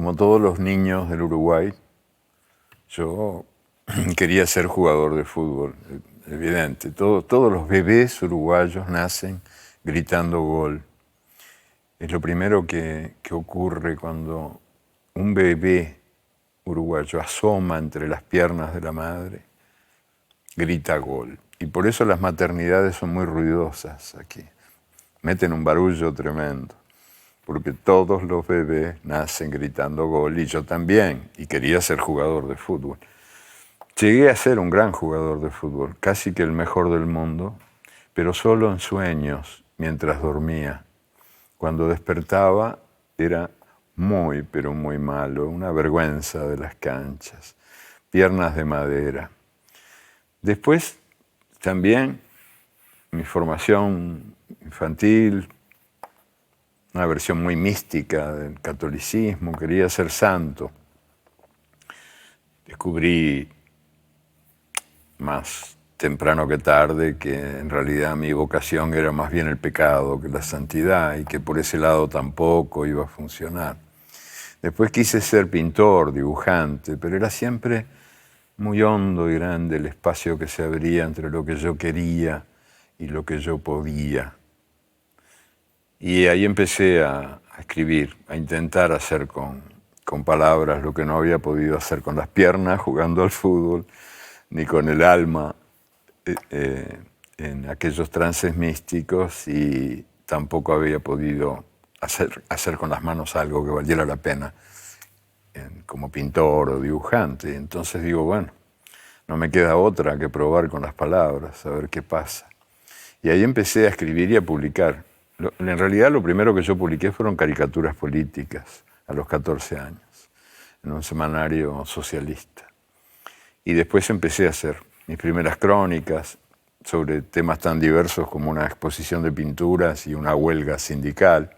como todos los niños del Uruguay, yo quería ser jugador de fútbol, evidente. Todos los bebés uruguayos nacen gritando gol. Es lo primero que ocurre cuando un bebé uruguayo asoma entre las piernas de la madre, grita gol. Y por eso las maternidades son muy ruidosas aquí. Meten un barullo tremendo, porque todos los bebés nacen gritando gol, y yo también, y quería ser jugador de fútbol. Llegué a ser un gran jugador de fútbol, casi que el mejor del mundo, pero solo en sueños, mientras dormía. Cuando despertaba era muy, pero muy malo, una vergüenza de las canchas, piernas de madera. Después también mi formación infantil, una versión muy mística del catolicismo, quería ser santo. Descubrí más temprano que tarde que en realidad mi vocación era más bien el pecado que la santidad, y que por ese lado tampoco iba a funcionar. Después quise ser pintor, dibujante, pero era siempre muy hondo y grande el espacio que se abría entre lo que yo quería y lo que yo podía. Y ahí empecé a escribir, a intentar hacer con palabras lo que no había podido hacer con las piernas jugando al fútbol, ni con el alma en aquellos trances místicos, y tampoco había podido hacer con las manos algo que valiera la pena como pintor o dibujante. Entonces digo, bueno, no me queda otra que probar con las palabras, a ver qué pasa. Y ahí empecé a escribir y a publicar. En realidad lo primero que yo publiqué fueron caricaturas políticas a los 14 años, en un semanario socialista. Y después empecé a hacer mis primeras crónicas sobre temas tan diversos como una exposición de pinturas y una huelga sindical.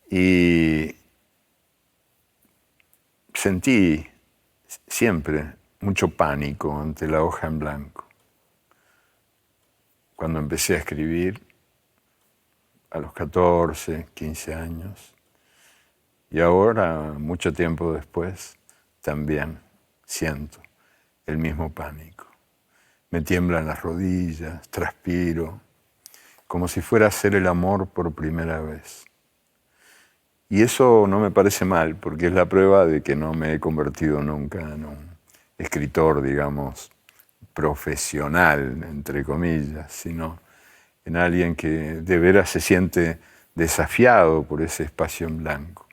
Y sentí siempre mucho pánico ante la hoja en blanco. Cuando empecé a escribir a los 14, 15 años, y ahora, mucho tiempo después, también siento el mismo pánico. Me tiemblan las rodillas, transpiro, como si fuera a hacer el amor por primera vez. Y eso no me parece mal, porque es la prueba de que no me he convertido nunca en un escritor, digamos, profesional, entre comillas, sino en alguien que de veras se siente desafiado por ese espacio en blanco.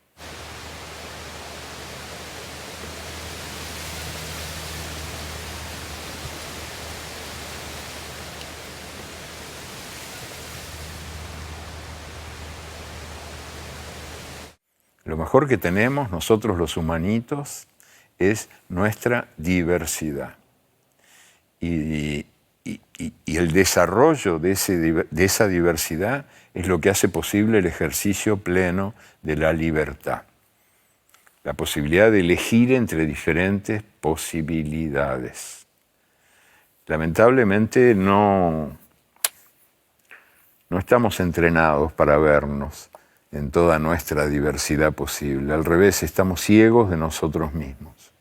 Lo mejor que tenemos nosotros los humanitos es nuestra diversidad. Y el desarrollo de esa diversidad es lo que hace posible el ejercicio pleno de la libertad. La posibilidad de elegir entre diferentes posibilidades. Lamentablemente no estamos entrenados para vernos en toda nuestra diversidad posible. Al revés, estamos ciegos de nosotros mismos.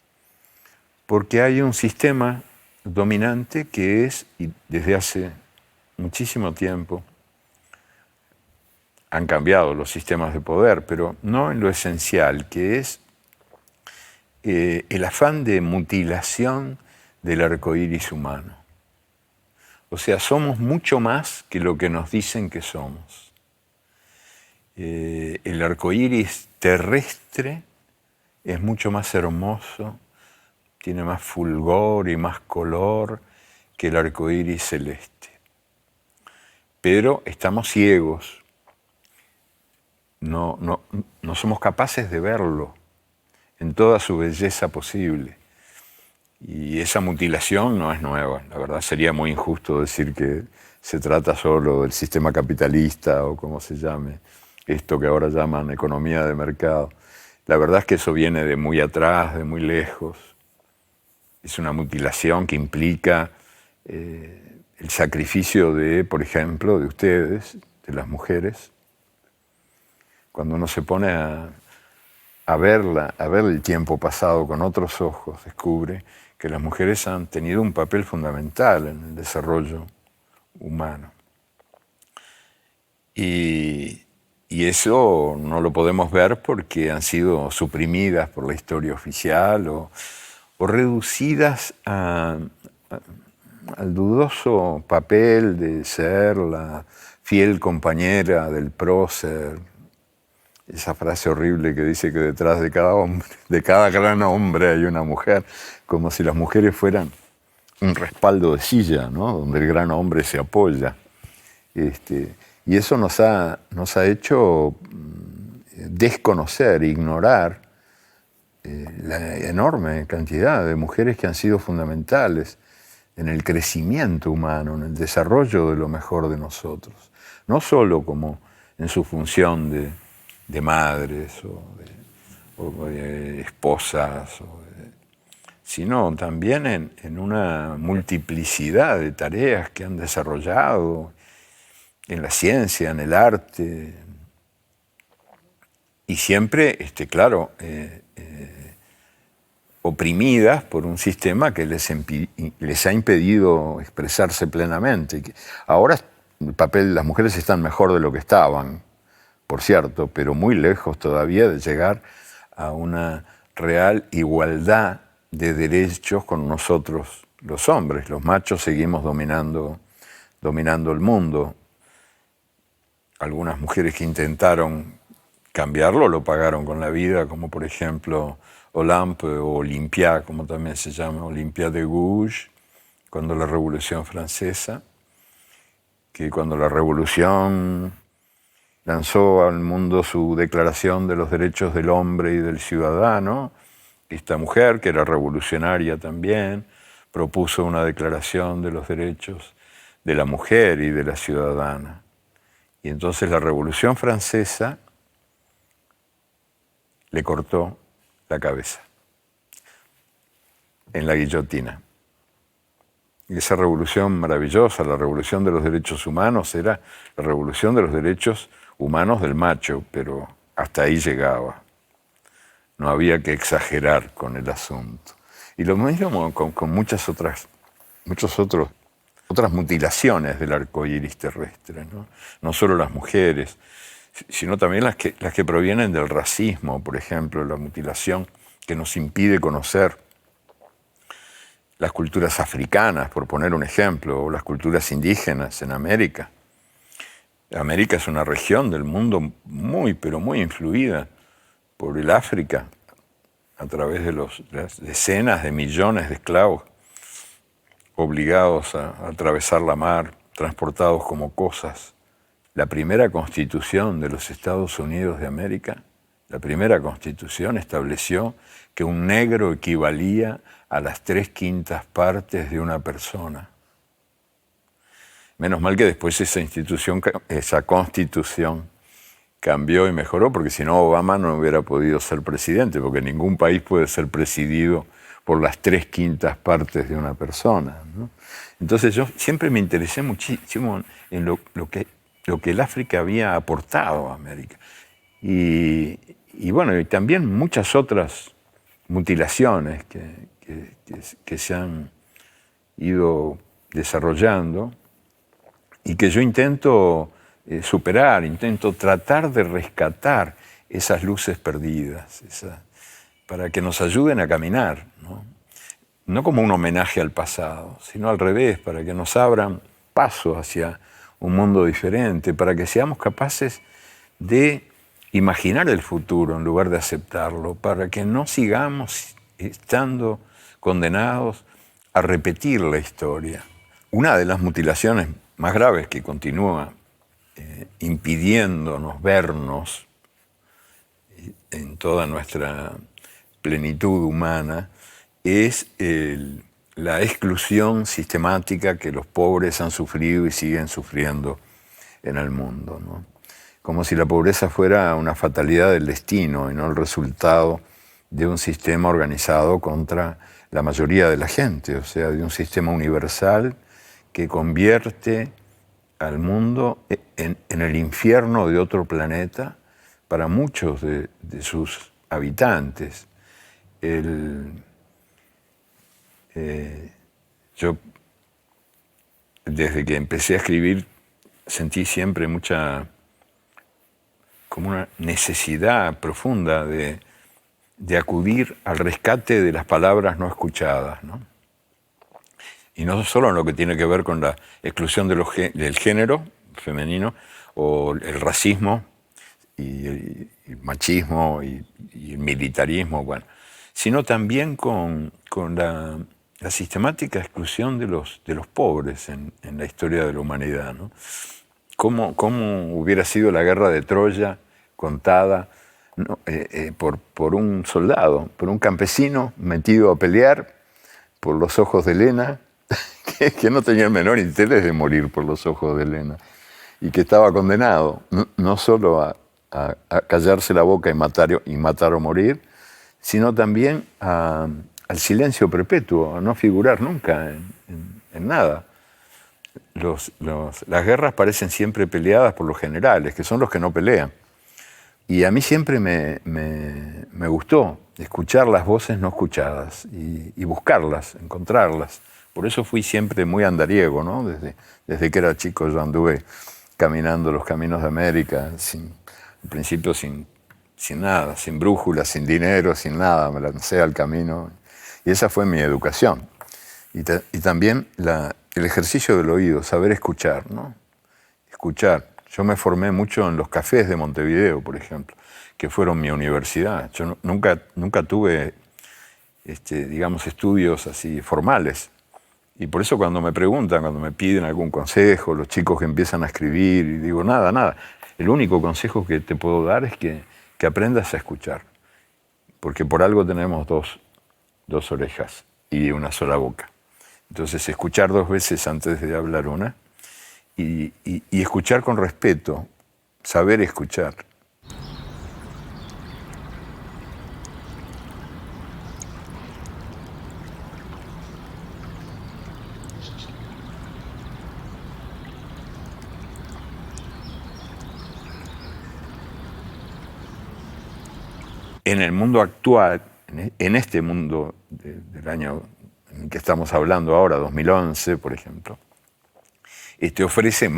Porque hay un sistema dominante que es, y desde hace muchísimo tiempo, han cambiado los sistemas de poder, pero no en lo esencial, que es el afán de mutilación del arcoíris humano. O sea, somos mucho más que lo que nos dicen que somos. El arcoíris terrestre es mucho más hermoso, tiene más fulgor y más color que el arcoíris celeste. Pero estamos ciegos, no somos capaces de verlo en toda su belleza posible. Y esa mutilación no es nueva. La verdad sería muy injusto decir que se trata solo del sistema capitalista o como se llame, esto que ahora llaman economía de mercado. La verdad es que eso viene de muy atrás, de muy lejos. Es una mutilación que implica el sacrificio de, por ejemplo, de ustedes, de las mujeres. Cuando uno se pone a a ver el tiempo pasado con otros ojos, descubre que las mujeres han tenido un papel fundamental en el desarrollo humano. Y eso no lo podemos ver porque han sido suprimidas por la historia oficial o reducidas al dudoso papel de ser la fiel compañera del prócer. Esa frase horrible que dice que detrás de cada hombre, de cada gran hombre hay una mujer, como si las mujeres fueran un respaldo de silla, ¿no? Donde el gran hombre se apoya. Y eso nos ha hecho desconocer, ignorar la enorme cantidad de mujeres que han sido fundamentales en el crecimiento humano, en el desarrollo de lo mejor de nosotros. No solo como en su función de madres o de esposas, sino también en una multiplicidad de tareas que han desarrollado en la ciencia, en el arte, y siempre, claro, oprimidas por un sistema que les ha impedido expresarse plenamente. Ahora el papel de las mujeres están mejor de lo que estaban, por cierto, pero muy lejos todavía de llegar a una real igualdad de derechos con nosotros los hombres. Los machos seguimos dominando el mundo. Algunas mujeres que intentaron cambiarlo lo pagaron con la vida, como por ejemplo Olympe o Olympia, como también se llama, Olympia de Gouges, cuando la Revolución Francesa, que cuando la Revolución lanzó al mundo su Declaración de los Derechos del Hombre y del Ciudadano, esta mujer, que era revolucionaria también, propuso una declaración de los derechos de la mujer y de la ciudadana. Y entonces la Revolución Francesa le cortó la cabeza en la guillotina. Y esa revolución maravillosa, la revolución de los derechos humanos, era la revolución de los derechos humanos del macho, pero hasta ahí llegaba. No había que exagerar con el asunto. Y lo mismo con muchas otras mutilaciones del arco iris terrestre, ¿no? No solo las mujeres, sino también las que provienen del racismo, por ejemplo, la mutilación que nos impide conocer las culturas africanas, por poner un ejemplo, o las culturas indígenas en América. América es una región del mundo muy, pero muy influida por el África, a través de las decenas de millones de esclavos obligados a atravesar la mar, transportados como cosas. La primera constitución de los Estados Unidos de América, la primera constitución estableció que un negro equivalía a las 3/5 partes de una persona. Menos mal que después esa constitución cambió y mejoró, porque si no Obama no hubiera podido ser presidente, porque ningún país puede ser presidido por las 3/5 partes de una persona, ¿no? Entonces yo siempre me interesé muchísimo en lo que el África había aportado a América. Y bueno, y también muchas otras mutilaciones que se han ido desarrollando y que yo intento superar, intento tratar de rescatar esas luces perdidas, para que nos ayuden a caminar, ¿no? No como un homenaje al pasado, sino al revés, para que nos abran paso hacia un mundo diferente, para que seamos capaces de imaginar el futuro en lugar de aceptarlo, para que no sigamos estando condenados a repetir la historia. Una de las mutilaciones más graves que continúa impidiéndonos vernos en toda nuestra plenitud humana es la exclusión sistemática que los pobres han sufrido y siguen sufriendo en el mundo, ¿no? Como si la pobreza fuera una fatalidad del destino y no el resultado de un sistema organizado contra la mayoría de la gente, o sea, de un sistema universal que convierte al mundo en el infierno de otro planeta para muchos de sus habitantes. Yo, desde que empecé a escribir, sentí siempre como una necesidad profunda de acudir al rescate de las palabras no escuchadas, ¿no? Y no solo en lo que tiene que ver con la exclusión del género femenino o el racismo y el machismo y el militarismo, bueno, sino también con la sistemática exclusión de los pobres en la historia de la humanidad, ¿no? ¿Cómo hubiera sido la guerra de Troya contada, ¿no? por un soldado, por un campesino metido a pelear por los ojos de Helena, que no tenía el menor interés de morir por los ojos de Helena, y que estaba condenado no solo a callarse la boca y matar o morir, sino también al silencio perpetuo, a no figurar nunca en nada. Las guerras parecen siempre peleadas por los generales, que son los que no pelean. Y a mí siempre me gustó escuchar las voces no escuchadas y buscarlas, encontrarlas. Por eso fui siempre muy andariego, ¿no? Desde que era chico yo anduve caminando los caminos de América, al principio sin nada, sin brújula, sin dinero, sin nada. Me lancé al camino y esa fue mi educación. Y también el ejercicio del oído, saber escuchar, ¿no? Escuchar. Yo me formé mucho en los cafés de Montevideo, por ejemplo, que fueron mi universidad. Yo nunca tuve, digamos, estudios así formales. Y por eso cuando me preguntan, cuando me piden algún consejo, los chicos que empiezan a escribir, y digo, nada. El único consejo que te puedo dar es que aprendas a escuchar. Porque por algo tenemos dos orejas y una sola boca. Entonces, escuchar 2 veces antes de hablar una y escuchar con respeto, saber escuchar. En el mundo actual, en este mundo del año en que estamos hablando ahora, 2011, por ejemplo, ofrece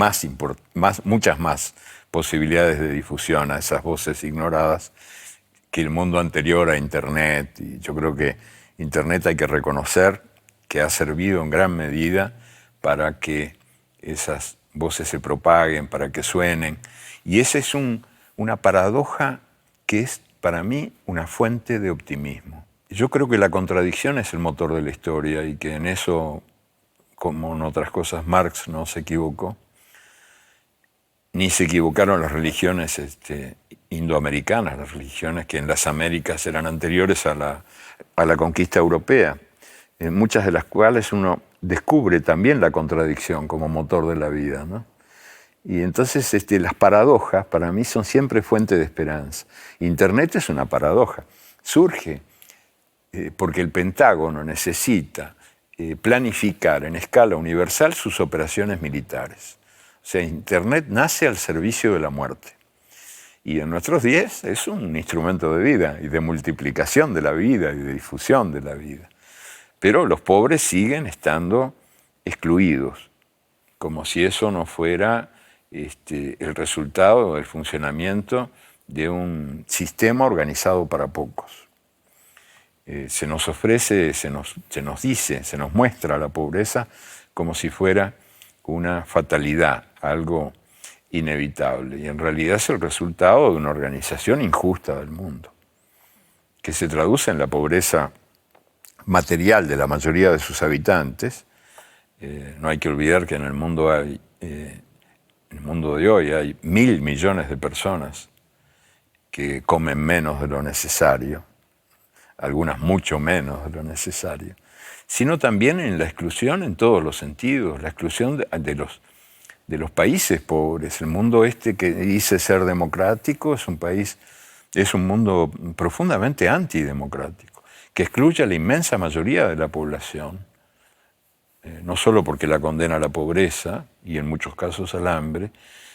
muchas más posibilidades de difusión a esas voces ignoradas que el mundo anterior a Internet. Y yo creo que Internet hay que reconocer que ha servido en gran medida para que esas voces se propaguen, para que suenen. Y esa es una paradoja que es para mí una fuente de optimismo. Yo creo que la contradicción es el motor de la historia y que en eso, como en otras cosas, Marx no se equivocó, ni se equivocaron las religiones indoamericanas, las religiones que en las Américas eran anteriores a la conquista europea, en muchas de las cuales uno descubre también la contradicción como motor de la vida, ¿no? Y entonces las paradojas para mí son siempre fuente de esperanza. Internet es una paradoja. Surge porque el Pentágono necesita planificar en escala universal sus operaciones militares. O sea, Internet nace al servicio de la muerte. Y en nuestros días es un instrumento de vida y de multiplicación de la vida y de difusión de la vida. Pero los pobres siguen estando excluidos, como si eso no fuera el resultado del funcionamiento de un sistema organizado para pocos. Se nos ofrece, se nos dice, se nos muestra la pobreza como si fuera una fatalidad, algo inevitable. Y en realidad es el resultado de una organización injusta del mundo, que se traduce en la pobreza material de la mayoría de sus habitantes. No hay que olvidar que en el mundo en el mundo de hoy hay 1.000 millones de personas que comen menos de lo necesario, algunas mucho menos de lo necesario, sino también en la exclusión en todos los sentidos, la exclusión de los países pobres. El mundo que dice ser democrático es un mundo profundamente antidemocrático, que excluye a la inmensa mayoría de la población, no solo porque la condena a la pobreza y en muchos casos al hambre,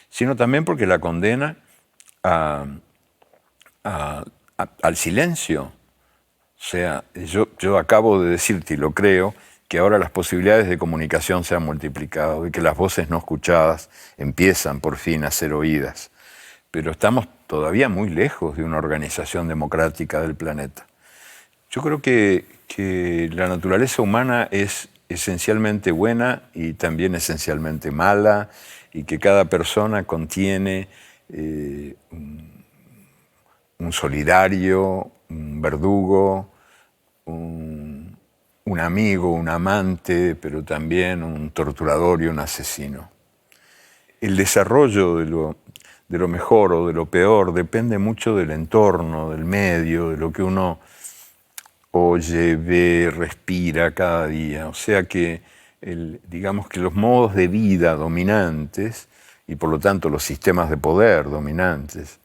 sino también porque la condena a al silencio. O sea, yo acabo de decirte, y lo creo, que ahora las posibilidades de comunicación se han multiplicado y que las voces no escuchadas empiezan por fin a ser oídas. Pero estamos todavía muy lejos de una organización democrática del planeta. Yo creo que la naturaleza humana es esencialmente buena y también esencialmente mala, y que cada persona contiene un solidario, un verdugo, un amigo, un amante, pero también un torturador y un asesino. El desarrollo de lo mejor o de lo peor depende mucho del entorno, del medio, de lo que uno oye, ve, respira cada día. O sea que, digamos que los modos de vida dominantes, y por lo tanto los sistemas de poder dominantes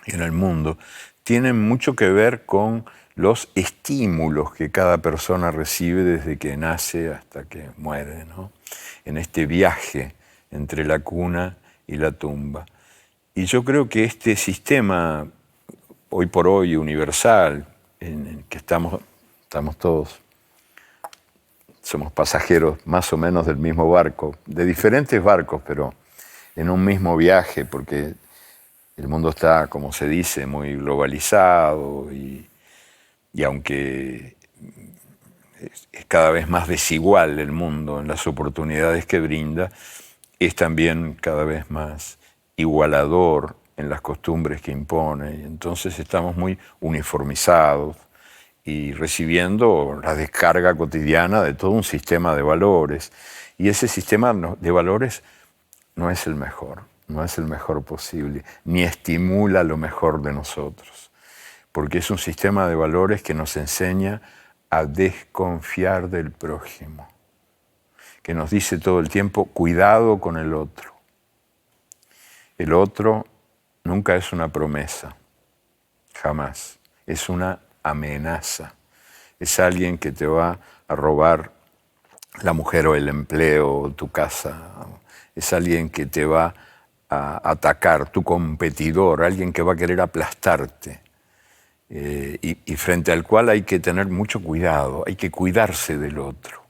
en el mundo, tienen mucho que ver con los estímulos que cada persona recibe desde que nace hasta que muere, ¿no? En este viaje entre la cuna y la tumba. Y yo creo que este sistema, hoy por hoy universal, en el que estamos todos, somos pasajeros más o menos del mismo barco, de diferentes barcos, pero en un mismo viaje, porque el mundo está, como se dice, muy globalizado y aunque es cada vez más desigual el mundo en las oportunidades que brinda, es también cada vez más igualador en las costumbres que impone. Y entonces estamos muy uniformizados y recibiendo la descarga cotidiana de todo un sistema de valores. Y ese sistema de valores no es el mejor posible, ni estimula lo mejor de nosotros, porque es un sistema de valores que nos enseña a desconfiar del prójimo, que nos dice todo el tiempo, cuidado con el otro. El otro nunca es una promesa, jamás, es una amenaza. Es alguien que te va a robar la mujer o el empleo o tu casa. Es alguien que te va a atacar, tu competidor, alguien que va a querer aplastarte. Y frente al cual hay que tener mucho cuidado, hay que cuidarse del otro.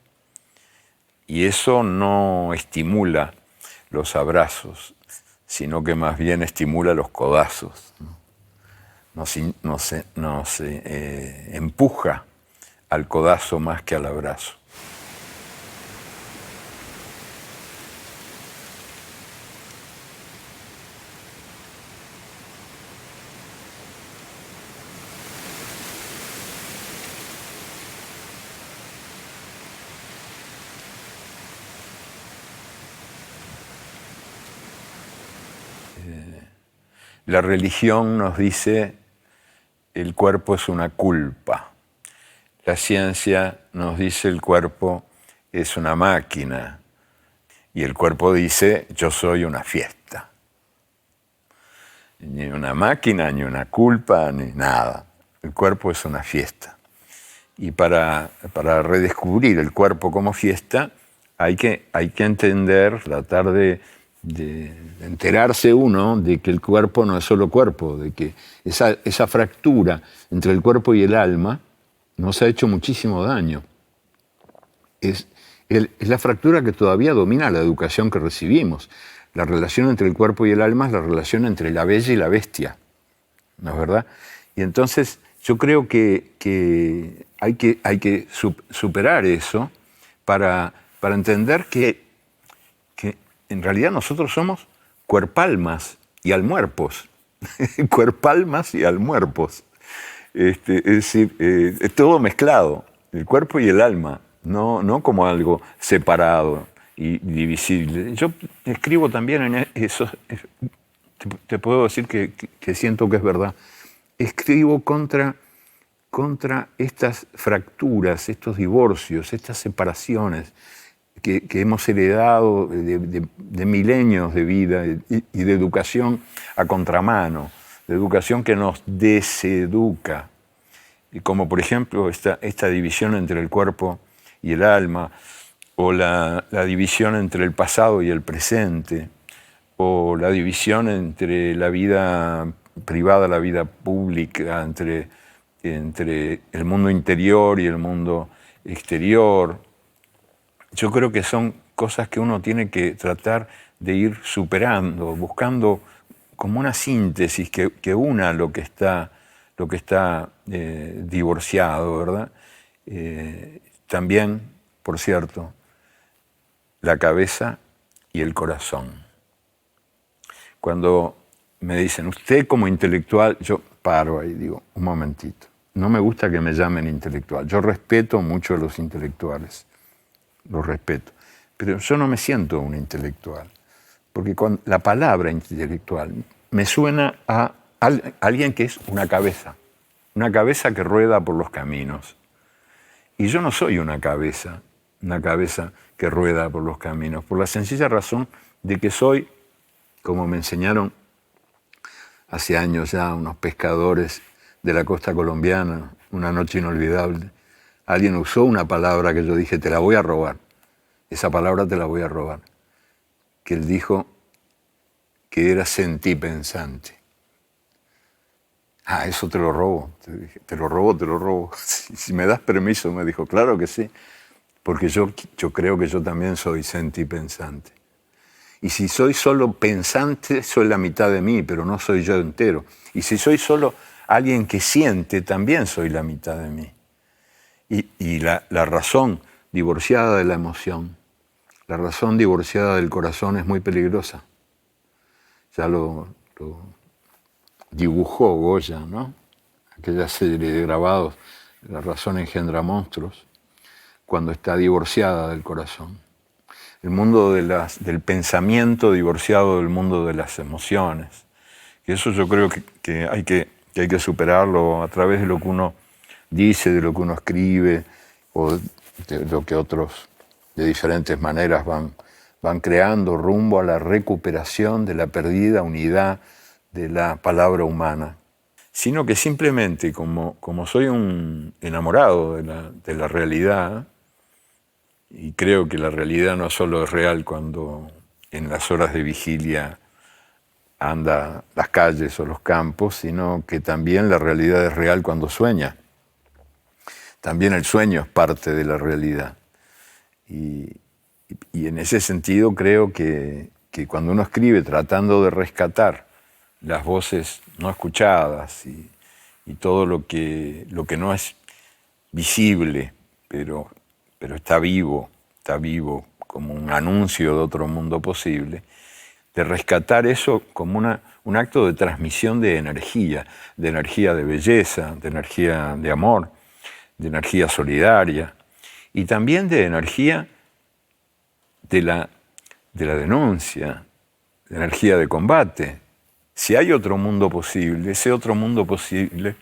Y eso no estimula los abrazos, sino que más bien estimula los codazos. Nos empuja al codazo más que al abrazo. La religión nos dice el cuerpo es una culpa. La ciencia nos dice el cuerpo es una máquina. Y el cuerpo dice yo soy una fiesta. Ni una máquina, ni una culpa, ni nada. El cuerpo es una fiesta. Y para redescubrir el cuerpo como fiesta hay que entender, tratar de enterarse uno de que el cuerpo no es solo cuerpo, de que esa fractura entre el cuerpo y el alma nos ha hecho muchísimo daño. Es la fractura que todavía domina la educación que recibimos. La relación entre el cuerpo y el alma es la relación entre la bella y la bestia, ¿no es verdad? Y entonces yo creo que hay que superar eso para entender que en realidad nosotros somos cuerpalmas y almuerpos. Cuerpalmas y almuerpos. Es decir, es todo mezclado, el cuerpo y el alma, no como algo separado y divisible. Yo escribo también en eso, te puedo decir que siento que es verdad. Escribo contra estas fracturas, estos divorcios, estas separaciones que hemos heredado de milenios de vida y de educación a contramano, de educación que nos deseduca. Y como por ejemplo esta división entre el cuerpo y el alma, o la división entre el pasado y el presente, o la división entre la vida privada, la vida pública, entre el mundo interior y el mundo exterior. Yo creo que son cosas que uno tiene que tratar de ir superando, buscando como una síntesis que una lo que está divorciado, ¿verdad? También, por cierto, la cabeza y el corazón. Cuando me dicen, usted como intelectual, yo paro ahí y digo, un momentito, no me gusta que me llamen intelectual. Yo respeto mucho a los intelectuales, los respeto, pero yo no me siento un intelectual, porque con la palabra intelectual me suena a alguien que es una cabeza que rueda por los caminos. Y yo no soy una cabeza que rueda por los caminos, por la sencilla razón de que soy, como me enseñaron hace años ya unos pescadores de la costa colombiana, una noche inolvidable, alguien usó una palabra que yo dije, te la voy a robar, esa palabra te la voy a robar, que él dijo que era sentipensante. Ah, eso te lo robo, te lo robo. Si me das permiso, me dijo, claro que sí, porque yo creo que yo también soy sentipensante. Y si soy solo pensante, soy la mitad de mí, pero no soy yo entero. Y si soy solo alguien que siente, también soy la mitad de mí. Y la razón divorciada de la emoción, la razón divorciada del corazón es muy peligrosa. Ya lo dibujó Goya, ¿no? Aquella serie de grabados, La razón engendra monstruos, cuando está divorciada del corazón. El mundo del pensamiento divorciado del mundo de las emociones. Y eso yo creo que hay que superarlo a través de lo que uno dice, de lo que uno escribe, o de lo que otros de diferentes maneras van creando rumbo a la recuperación de la perdida unidad de la palabra humana. Sino que simplemente como soy un enamorado de la realidad, y creo que la realidad no solo es real cuando en las horas de vigilia anda las calles o los campos, sino que también la realidad es real cuando sueña. También el sueño es parte de la realidad. Y en ese sentido creo que cuando uno escribe tratando de rescatar las voces no escuchadas y todo lo que no es visible, pero está vivo como un anuncio de otro mundo posible, de rescatar eso como un acto de transmisión de energía de belleza, de energía de amor, de energía solidaria y también de energía de la denuncia, de energía de combate. Si hay otro mundo posible, ese otro mundo posible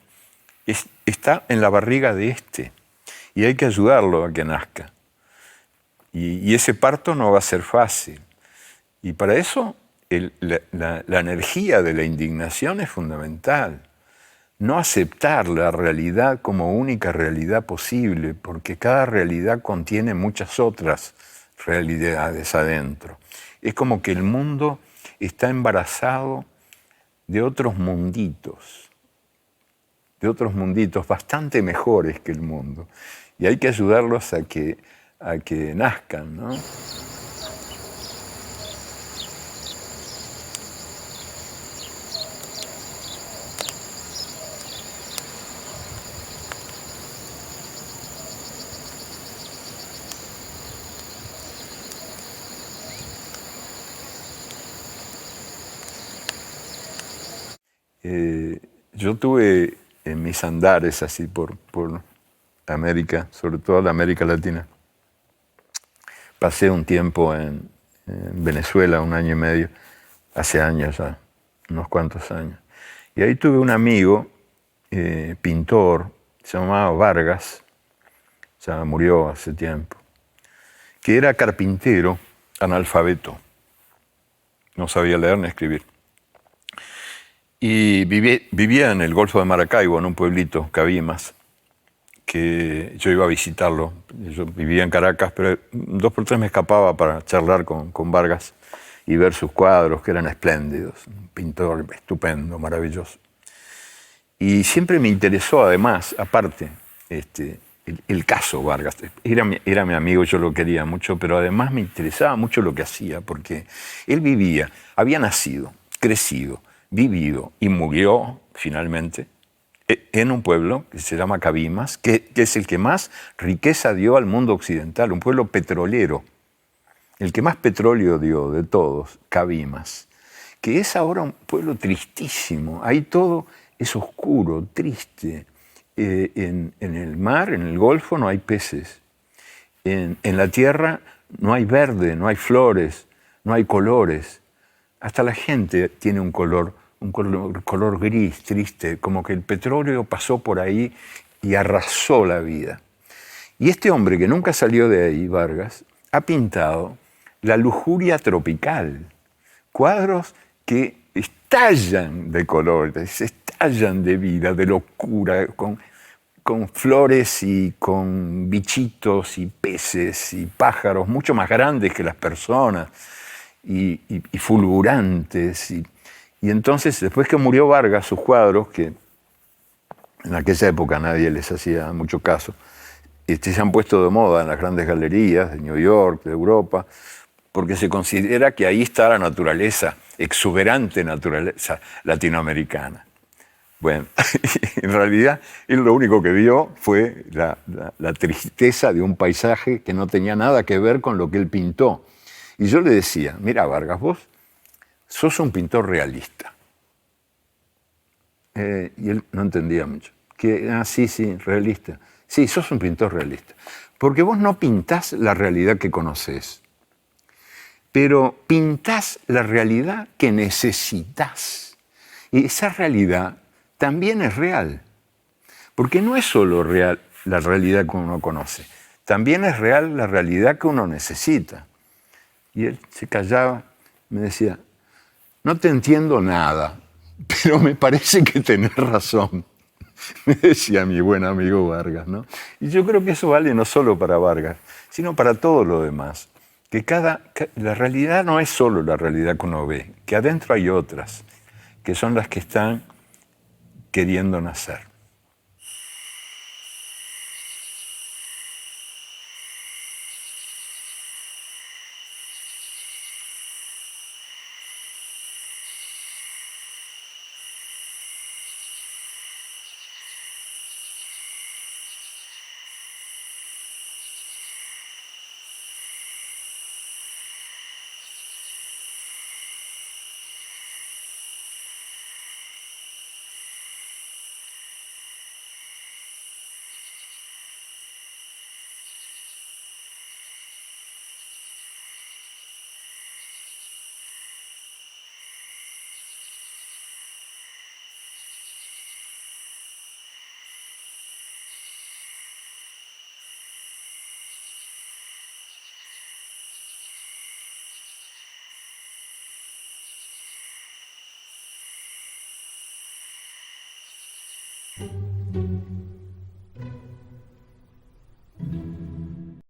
está en la barriga de este y hay que ayudarlo a que nazca. Y ese parto no va a ser fácil. Y para eso la energía de la indignación es fundamental. No aceptar la realidad como única realidad posible, porque cada realidad contiene muchas otras realidades adentro. Es como que el mundo está embarazado de otros munditos bastante mejores que el mundo. Y hay que ayudarlos a que nazcan, ¿no? Yo tuve en mis andares así por América, sobre todo la América Latina, pasé un tiempo en Venezuela, 1 año y medio, hace años ya, unos cuantos años. Y ahí tuve un amigo, pintor, se llamaba Vargas, ya murió hace tiempo, que era carpintero, analfabeto, no sabía leer ni escribir. Y vivía en el Golfo de Maracaibo, en un pueblito, Cabimas, que yo iba a visitarlo. Yo vivía en Caracas, pero 2 por 3 me escapaba para charlar con Vargas y ver sus cuadros, que eran espléndidos. Un pintor estupendo, maravilloso. Y siempre me interesó, además, aparte, el caso Vargas. Era mi amigo, yo lo quería mucho, pero además me interesaba mucho lo que hacía, porque él vivía, había nacido, crecido, vivido y murió finalmente en un pueblo que se llama Cabimas, que es el que más riqueza dio al mundo occidental, un pueblo petrolero, el que más petróleo dio de todos, Cabimas, que es ahora un pueblo tristísimo. Ahí todo es oscuro, triste. En el mar, en el Golfo, no hay peces. En la tierra no hay verde, no hay flores, no hay colores. Hasta la gente tiene un color gris, triste, como que el petróleo pasó por ahí y arrasó la vida. Y este hombre que nunca salió de ahí, Vargas, ha pintado la lujuria tropical, cuadros que estallan de colores, estallan de vida, de locura, con flores y con bichitos y peces y pájaros mucho más grandes que las personas y fulgurantes. Y entonces, después que murió Vargas, sus cuadros, que en aquella época nadie les hacía mucho caso, se han puesto de moda en las grandes galerías de New York, de Europa, porque se considera que ahí está la naturaleza, exuberante naturaleza latinoamericana. Bueno, en realidad él lo único que vio fue la tristeza de un paisaje que no tenía nada que ver con lo que él pintó. Y yo le decía, mira Vargas, vos sos un pintor realista. Y él no entendía mucho. Sí, realista. Sí, sos un pintor realista. Porque vos no pintás la realidad que conocés, pero pintás la realidad que necesitas. Y esa realidad también es real. Porque no es solo real la realidad que uno conoce, también es real la realidad que uno necesita. Y él se callaba, me decía, no te entiendo nada, pero me parece que tenés razón. Me decía mi buen amigo Vargas, ¿no? Y yo creo que eso vale no solo para Vargas, sino para todo lo demás. Que la realidad no es solo la realidad que uno ve, que adentro hay otras, que son las que están queriendo nacer.